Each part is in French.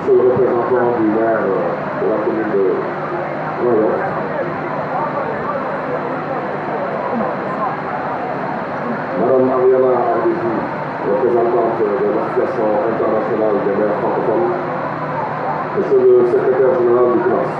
Monsieur le représentant du maire de la commune de Noyon, Madame Ariana Arditi, représentante de l'Association internationale des maires francophones, Monsieur le secrétaire général du CNAS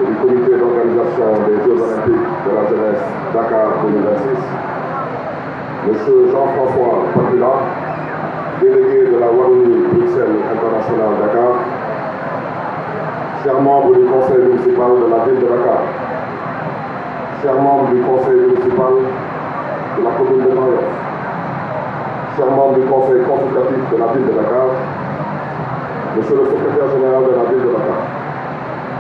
et du comité d'organisation des Jeux olympiques de la jeunesse Dakar 2026, Monsieur Jean-François Patula, délégué de la Wallonie Bruxelles International Dakar, chers membres du conseil municipal de la ville de Dakar, chers membres du conseil municipal de la commune de Noyon, chers membres du conseil consultatif de la ville de Dakar, Monsieur le secrétaire général de la ville de Dakar,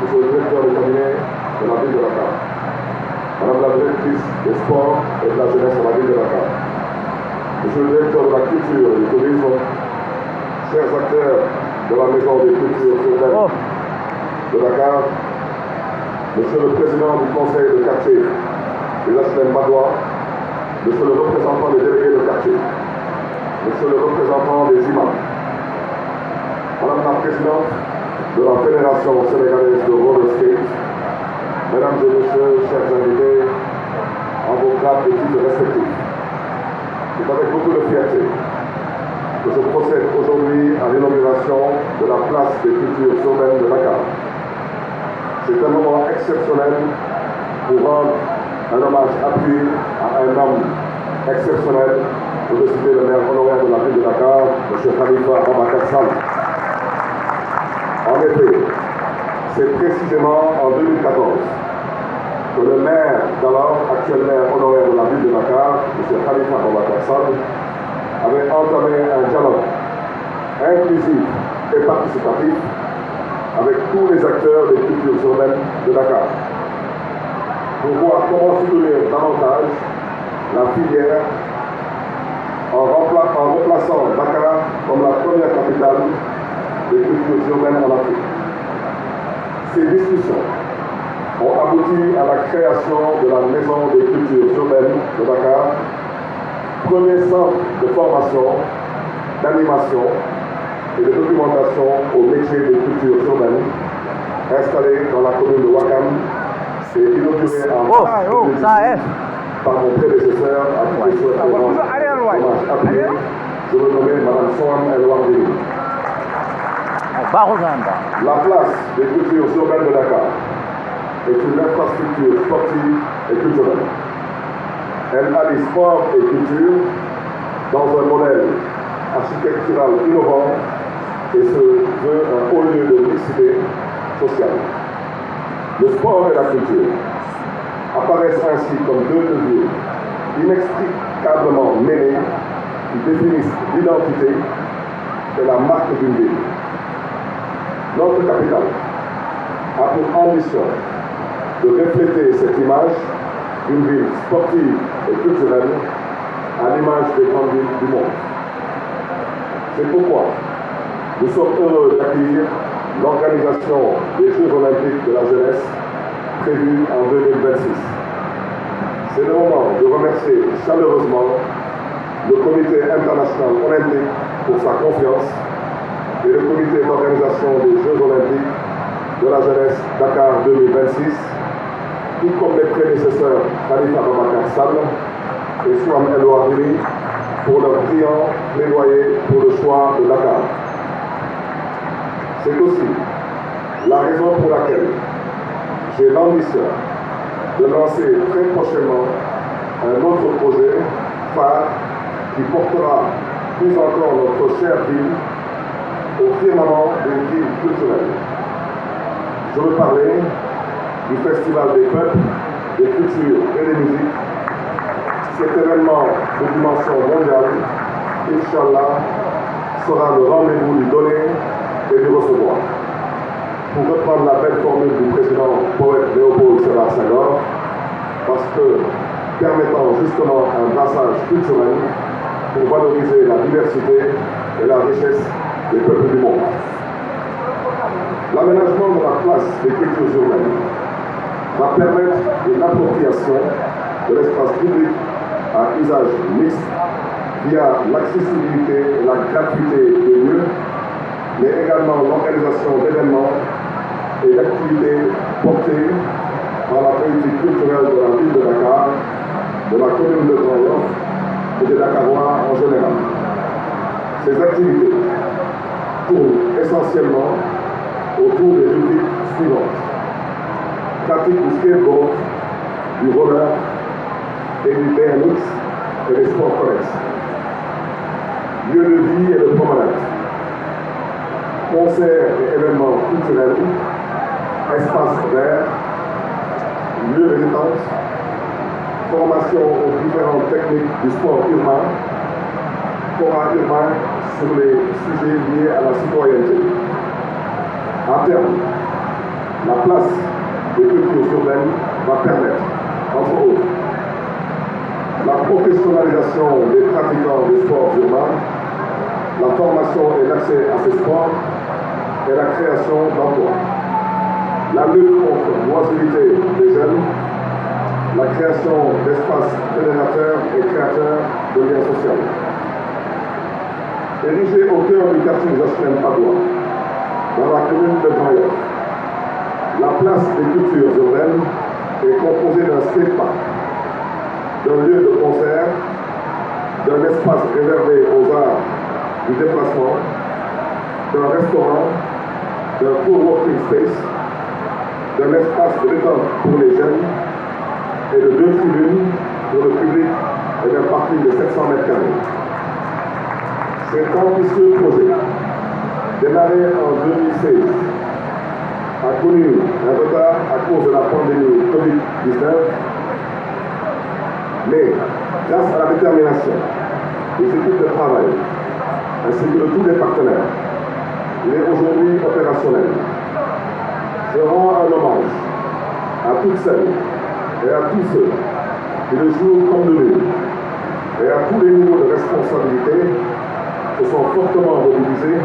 Monsieur le directeur de cabinet de la ville de Dakar, Madame la directrice des sports et de la jeunesse de la ville de Dakar, Monsieur le directeur de la culture et du tourisme, chers acteurs de la maison des cultures urbaines de Dakar, Monsieur le président du conseil de quartier des HLM Madois, Monsieur le représentant des délégués de quartier, Monsieur le représentant des imams, Madame la présidente de la Fédération sénégalaise de roller skate, Mesdames et Messieurs, chers invités, en vos grades et titres respectifs, c'est avec beaucoup de fierté que je procède aujourd'hui à l'inauguration de la place des cultures urbaines de Dakar. C'est un moment exceptionnel pour rendre un hommage appuyé à un homme exceptionnel, pour le citer le maire honoraire de la ville de Dakar, M. Khalifa Ababacar Sall. En effet, c'est précisément en 2014 que le maire d'alors, actuel maire honoraire de la ville de Dakar, M. Khalifa Ababacar Sall, avait entamé un dialogue inclusif et participatif avec tous les acteurs des cultures urbaines de Dakar pour voir comment soutenir davantage la filière en remplaçant Dakar comme la première capitale des cultures urbaines en Afrique. Ces discussions ont abouti à la création de la Maison des cultures urbaines de Dakar, premier centre de formation, d'animation et de documentation au métier des cultures urbaines, installé dans la commune de Ouakam et inauguré en mars 2018 par mon prédécesseur, à qui je souhaite rendre hommage appuyé, je le nommais Mme Soham El Wardini. La place des cultures urbaines de Dakar est une infrastructure sportive et culturelle. Elle allie sport et culture dans un modèle architectural innovant et se veut un haut lieu de mixité sociale. Le sport et la culture apparaissent ainsi comme deux leviers inextricablement mêlés qui définissent l'identité et la marque d'une ville. Notre capitale a pour ambition de refléter cette image d'une ville sportive et culturelle à l'image des grandes villes du monde. C'est pourquoi nous sommes heureux d'accueillir l'organisation des Jeux olympiques de la jeunesse prévus en 2026. C'est le moment de remercier chaleureusement le Comité international olympique pour sa confiance et le Comité d'organisation des Jeux olympiques de la jeunesse Dakar 2026, tout comme les prédécesseurs Khalifa Ababacar Sall et Soham El Wardini pour leur brillant plaidoyer pour le choix de Dakar. C'est aussi la raison pour laquelle j'ai l'ambition de lancer très prochainement un autre projet phare qui portera plus encore notre chère ville au firmament d'une ville culturelle. Je veux parler du Festival des peuples, des cultures et des musiques. Cet événement de dimension mondiale, Inch'Allah, sera le rendez-vous du donner et du recevoir. Pour reprendre la belle formule du président poète Léopold Sédar Senghor, parce que permettant justement un brassage culturel pour valoriser la diversité et la richesse des peuples du monde. L'aménagement de la place des cultures urbaines va permettre une appropriation de l'espace public à usage mixte via l'accessibilité et la gratuité des lieux mais également l'organisation d'événements et d'activités portées par la politique culturelle de la ville de Dakar, de la commune de Grand Yoff et des Dakarois en général. Ces activités tournent essentiellement autour des rubriques suivantes: pratique du skateboard, du roller et du BMX et des sports connexes, lieu de vie et de promenade, concerts et événements culturels, espaces verts, lieux de détente, formation aux différentes techniques du sport urbain, format urbain sur les sujets liés à la citoyenneté. À terme, la place des cultures urbaines va permettre, entre autres, la professionnalisation des pratiquants des sports urbains, la formation et l'accès à ces sports et la création d'emplois, la lutte contre l'oisiveté des jeunes, la création d'espaces fédérateurs et créateurs de liens sociaux. Érigé au cœur du quartier des HLM Padoua, dans la commune de Grand Yoff, la place des cultures urbaines est composée d'un skatepark, d'un lieu de concert, d'un espace réservé aux arts du déplacement, d'un restaurant, d'un co-working space, d'un espace de détente pour les jeunes et de 2 tribunes pour le public et d'un parking de 700 mètres carrés. Cet ambitieux projet, démarré en 2016, a connu un retard à cause de la pandémie Covid-19, mais grâce à la détermination des équipes de travail ainsi que de tous les partenaires, il est aujourd'hui opérationnel. Je rends un hommage à toutes celles et à tous ceux qui, de jour comme de nuit, et à tous les niveaux de responsabilité, se sont fortement mobilisés,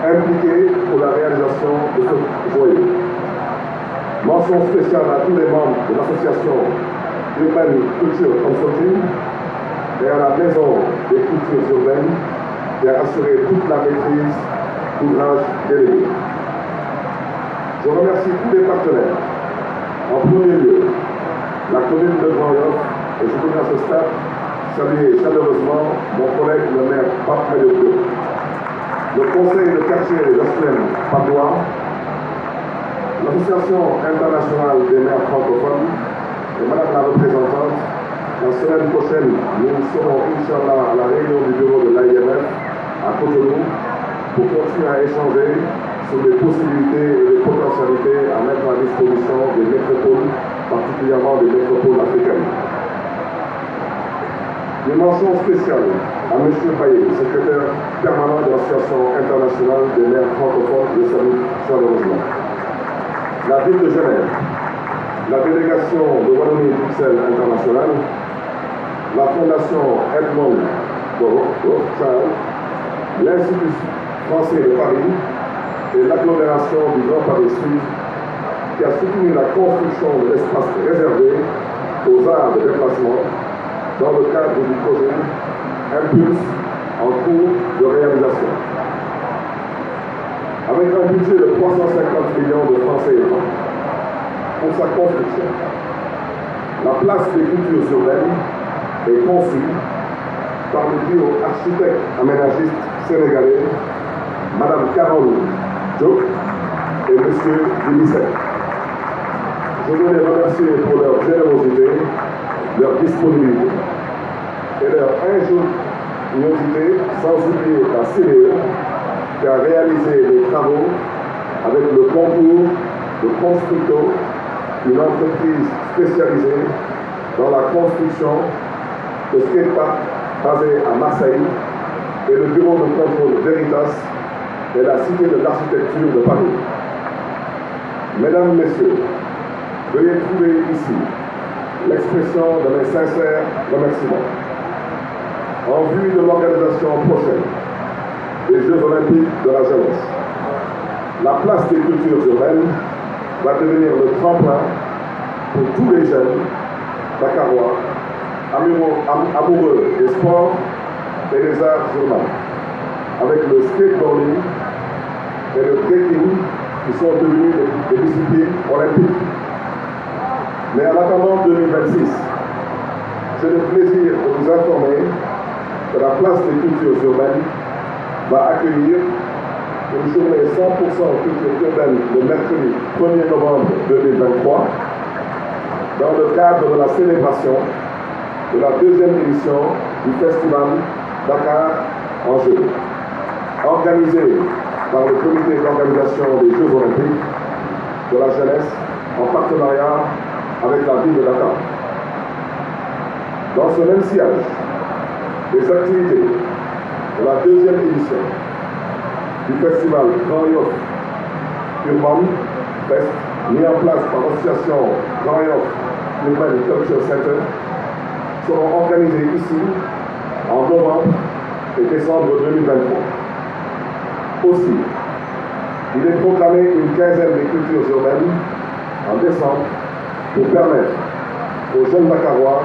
impliqués pour la réalisation de ce joyau. Mention spéciale à tous les membres de l'association Urban Culture Consulting et à la Maison des cultures urbaines qui a assuré toute la maîtrise d'ouvrage délégué. Je remercie tous les partenaires. En premier lieu, la commune de Grand Yoff, et je voudrais à ce stade saluer chaleureusement mon collègue le maire Pape Diop, le conseil de quartier de HLM Padoua, l'association internationale des maires francophones et madame la représentante. La semaine prochaine, nous serons, Inch'Allah, à la réunion du bureau de l'AIMF à Cotonou pour continuer à échanger sur les possibilités et les potentialités à mettre à disposition des métropoles, particulièrement des métropoles africaines. Une mention spéciale à M. Baye, secrétaire permanent de l'Association internationale des maires francophones, je salue chaleureusement. La ville de Genève, la délégation de Wallonie-Bruxelles internationale, la fondation Edmond Rothschild, l'Institut français de Paris et l'agglomération du Grand Paris Sud qui a soutenu la construction de l'espace réservé aux arts de déplacement dans le cadre du projet Impulse en cours de réalisation. Avec un budget de 350 millions de francs CFA pour sa construction, la place des cultures urbaines est conçue par le duo architecte aménagiste sénégalais, Madame Carole Diop et Monsieur Dumisset. Je veux les remercier pour leur générosité, leur disponibilité et leur ingéniosité, sans oublier la CDE qui a réalisé les travaux avec le concours de Constructo, une entreprise spécialisée dans la construction de skateparks basé à Marseille et le bureau de contrôle Veritas et la Cité de l'architecture de Paris. Mesdames, Messieurs, veuillez trouver ici l'expression de mes sincères remerciements. En vue de l'organisation prochaine des Jeux Olympiques de la jeunesse, la place des cultures urbaines va devenir le tremplin pour tous les jeunes dakarois, amoureux des sports et des arts urbains. avec le skateboarding et le trekking qui sont devenus des disciplines olympiques. Mais en attendant 2026, j'ai le plaisir de vous informer que la place des cultures urbaines va accueillir une journée 100% culture urbaine le mercredi 1er novembre 2023 dans le cadre de la célébration de la deuxième édition du festival Dakar en Jeux, organisé par le comité d'organisation des Jeux Olympiques de la jeunesse en partenariat avec la ville de Dakar. Dans ce même sillage, les activités de la deuxième édition du festival Grand Yoff Urban Fest, mis en place par l'association Grand Yoff Urban Culture Center, seront organisées ici en novembre et décembre 2023. Aussi, il est programmé une quinzaine de cultures urbaines en décembre pour permettre aux jeunes Dakarois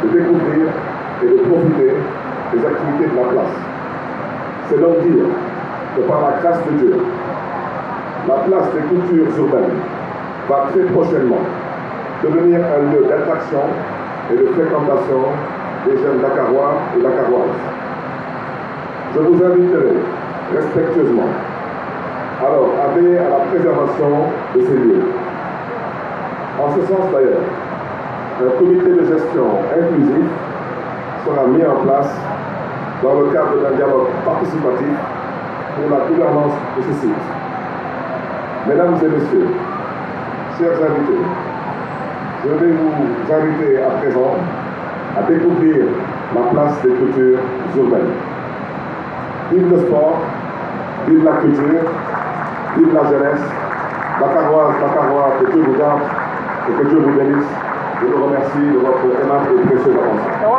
de découvrir et de profiter des activités de la place. C'est donc dire que par la grâce de Dieu, la place des cultures urbaines va très prochainement devenir un lieu d'attraction et de fréquentation des jeunes Dakarois et Dakaroises. Je vous inviterai respectueusement alors à veiller à la préservation de ces lieux. En ce sens d'ailleurs, un comité de gestion inclusif sera mis en place dans le cadre d'un dialogue participatif pour la gouvernance de ce site. Mesdames et messieurs, chers invités, je vais vous inviter à présent à découvrir la place des cultures urbaines. Vive le sport, vive la culture, vive la jeunesse, Dakaroises, Dakarois, que Dieu vous garde et que Dieu vous bénisse. Je vous remercie de votre aimable et précieuse attention.